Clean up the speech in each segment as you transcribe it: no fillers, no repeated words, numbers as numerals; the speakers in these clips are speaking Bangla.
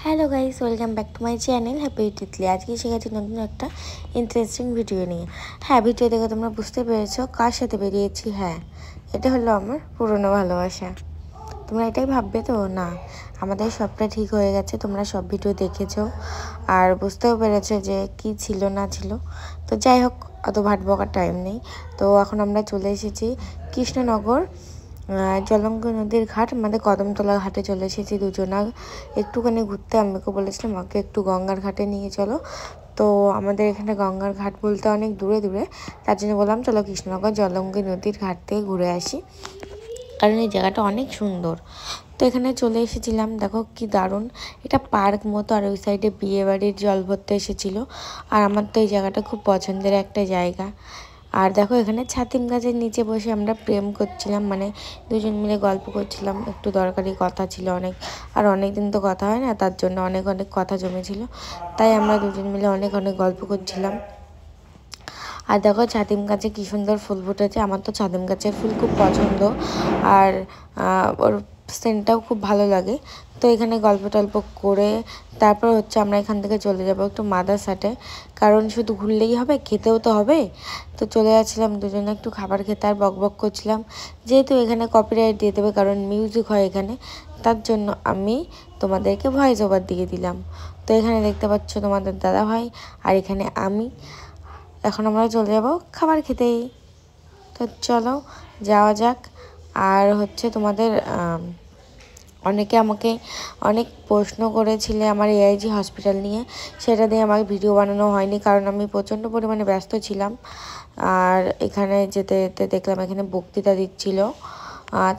Hello guys, welcome back to my channel happy Titli. আজকে শেখাচ্ছি নতুন একটা ইন্টারেস্টিং ভিডিও নিয়ে। হ্যাঁ, ভিডিও দেখে তোমরা বুঝতে পেরেছো কার সাথে বেরিয়েছি। হ্যাঁ, এটা হলো আমার পুরনো ভালোবাসা। তোমরা এটাই ভাববে তো? না, আমাদের সবটা ঠিক হয়ে গেছে। তোমরা সব ভিডিও দেখেছো আর বুঝতেও পেরেছো যে কি ছিল না ছিল। তো যাই হোক, অত ভাট বকার টাইম নেই। তো এখন আমরা চলে এসেছি কৃষ্ণনগর জলঙ্গ নদীর ঘাট, আমাদের কদমতলা ঘাটে চলে এসেছি দুজনা একটুখানি ঘুরতে। আমাকে বলেছিলাম আমাকে একটু গঙ্গার ঘাটে নিয়ে চলো। তো আমাদের এখানে গঙ্গার ঘাট বলতে অনেক দূরে দূরে, তার জন্য বললাম চলো কৃষ্ণনগর জলঙ্গ নদীর ঘাট থেকে ঘুরে আসি, কারণ এই জায়গাটা অনেক সুন্দর। তো এখানে চলে এসেছিলাম, দেখো কি দারুণ, এটা পার্ক মতো, আর ওই সাইডে বিয়ে বাড়ির জল ভরতে এসেছিলো। আর আমার তো এই জায়গাটা খুব পছন্দের একটা জায়গা। আর দেখো এখানে ছাতিম গাছের নিচে বসে আমরা প্রেম করছিলাম, মানে দুজন মিলে গল্প করছিলাম। একটু দরকারি কথা ছিল অনেক, আর অনেক দিন তো কথা হয় না, তার জন্য অনেক অনেক কথা জমেছিল। তাই আমরা দুজন মিলে অনেক অনেক গল্প করছিলাম। আর দেখো ছাতিম গাছে কী সুন্দর ফুল ফুটেছে। আমার তো ছাতিম গাছের ফুল খুব পছন্দ, আর ওর সেন্টটাও খুব ভালো লাগে। তো এখানে গল্প টল্প করে তারপর হচ্ছে আমরা এখান থেকে চলে যাব একটু মাদারসাটে, কারণ শুধু ঘুরলেই হবে, খেতেও তো হবে। তো চলে যাচ্ছিলাম দুজনে একটু খাবার খেতে, আর বক বক করছিলাম, যেহেতু এখানে কপিরাইট দিয়ে দেবে কারণ মিউজিক হয় এখানে, তার জন্য আমি তোমাদেরকে ভয়েস ওভার দিয়ে দিলাম। তো এখানে দেখতে পাচ্ছ তোমাদের দাদা ভাই, আর এখানে আমি। এখন আমরা চলে যাব খাবার খেতেই। তো চলো যাওয়া যাক। আর হচ্ছে তোমাদের অনেকে আমাকে অনেক প্রশ্ন করেছিলে আমার এআইজি হসপিটাল নিয়ে, সেটা দিয়ে আমার ভিডিও বানানো হয়নি কারণ আমি প্রচণ্ড পরিমাণে ব্যস্ত ছিলাম। আর এখানে যেতে যেতে দেখলাম এখানে বক্তৃতা দিচ্ছিল,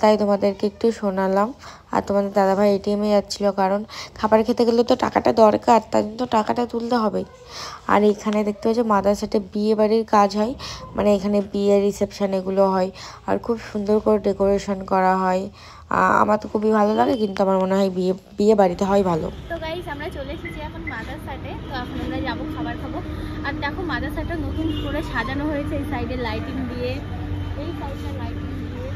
তাই তোমাদেরকে একটু শোনালাম। আর তোমাদের দাদাভাই এটিএমে যাচ্ছিলো, কারণ খাবার খেতে গেলে তো টাকাটা দরকার, তার জন্য তো টাকাটা তুলতে হবে। আর এখানে দেখতে পাচ্ছ মাদারসাটে বিয়ে বাড়ির কাজ হয়, মানে এখানে বিয়ে রিসেপশান এগুলো হয়, আর খুব সুন্দর করে ডেকোরেশন করা হয়। আমার তো খুবই ভালো লাগে, কিন্তু আমার মনে হয় বিয়ে বাড়িতে হয় ভালো। তো গাইস, আমরা চলে এসেছি এখন মাদারসাটে। তো এখন আমরা যাবো খাবার খাবো। আর দেখো মাদারসাটটা নতুন করে সাজানো হয়েছে, এই সাইডে লাইটিং দিয়ে, এই সাইডটা লাইটিং দিয়ে,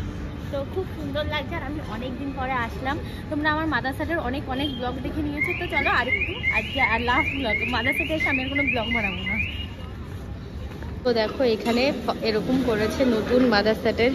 তো খুব সুন্দর লাগছে। আর আমি অনেক দিন পরে আসলাম। তোমরা আমার মাদারসাটের অনেক অনেক ব্লগ দেখে নিয়েছো, তো চলো আরেকটু আজকে আর লাস্ট ব্লগ মাদারসাটে এসে আমি আর কোনো ব্লগ বানাবো না। তো দেখো এখানে এরকম করেছে নতুন মাদারসাটের।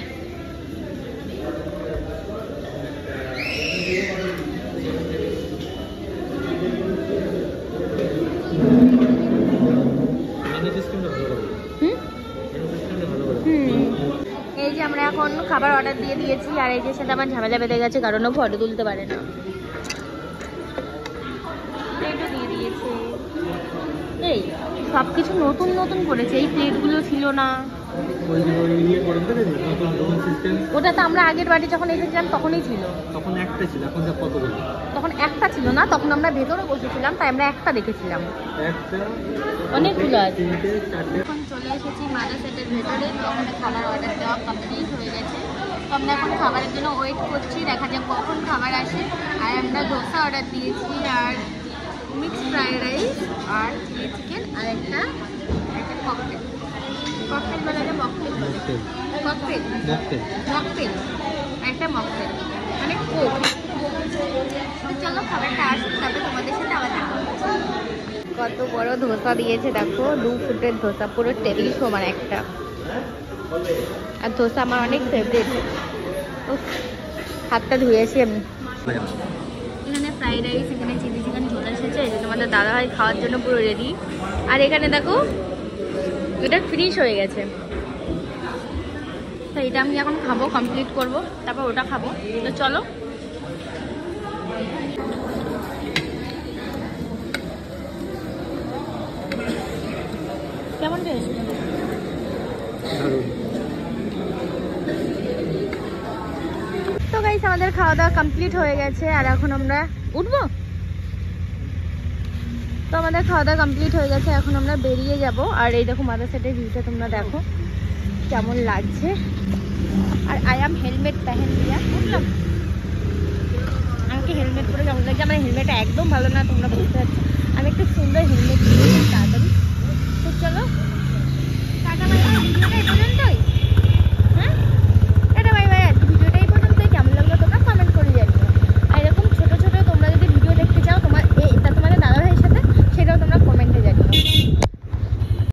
এই যে আমরা এখন খাবার অর্ডার দিয়ে দিয়েছি, আর এই যে সাথে আমার ঝামেলা বেঁধে গেছে কারণ ও ফটো তুলতে পারে না। প্লেটও দিয়ে দিয়েছে, এই সব কিছু নতুন নতুন করেছে, এই প্লেটগুলো ছিল না। ওটা তো আমরা আগের বাড়ি যখন এসেছিলাম তখনই ছিল। তখন একটা ছিল, এখন কতগুলো? তখন একটা ছিল না, তখন আমরা ভেতরে বসেছিলাম, তাই আমরা একটা দেখেছিলাম, অনেকগুলো আছে। এখন চলে এসেছি মাদারসাটের ভেতরে, তখন খাবার অর্ডার দেওয়া কমপ্লিট হয়ে গেছে। তো আমরা এখন খাবারের জন্য ওয়েট করছি, দেখা যাক কখন খাবার আসে। আর আমরা ধোসা অর্ডার দিয়েছি, আর মিক্সড ফ্রাইড রাইস, আর চিলি চিকেন, আর একটা ককটেল। ককটেল বলে একটা মকটেল বলে, ককটেল মকটেল, একটা মকটেল মানে কোক। তো চলো খাবারটা আসুক, তারপরে তোমাদের সাথে আবার দেখা হচ্ছে। কত বড় ধোসা দিয়েছে দেখো, 2 ফুটের ধোসা, পুরো টেবিল সমান একটা। আর ধোসা আমার অনেক ফেভারিট। হাতটা ধুয়েছি আমি। এখানে ফ্রাইড রাইস, এখানে চিলি চিকেন চলে এসেছে, এই যে তোমাদের দাদাভাই খাওয়ার জন্য পুরো রেডি। আর এখানে দেখো এটা ফিনিশ হয়ে গেছে, তো এটা আমি এখন খাবো, কমপ্লিট করব, তারপর ওটা খাবো। তো চলো। কেমন টেস্ট? তো গাইস, আমাদের খাওয়া দাওয়া কমপ্লিট হয়ে গেছে, আর এখন আমরা উঠবো। তো আমাদের খাওয়া দাওয়া কমপ্লিট হয়ে গেছে, এখন আমরা বেরিয়ে যাব। আর এই দেখো মাদারসাটের ভিউটা তোমরা দেখো কেমন লাগছে। আর আই এম হেলমেট পেহেন দিয়া, বুঝলাম আমাকে হেলমেট পরে কেমন লাগছে। আমার হেলমেটটা একদম ভালো না, তোমরা বুঝতে পারছো। আমি একটু সুন্দর হেলমেট তাড়াতাড়ি। তো চলো টাটা, বাই বাই।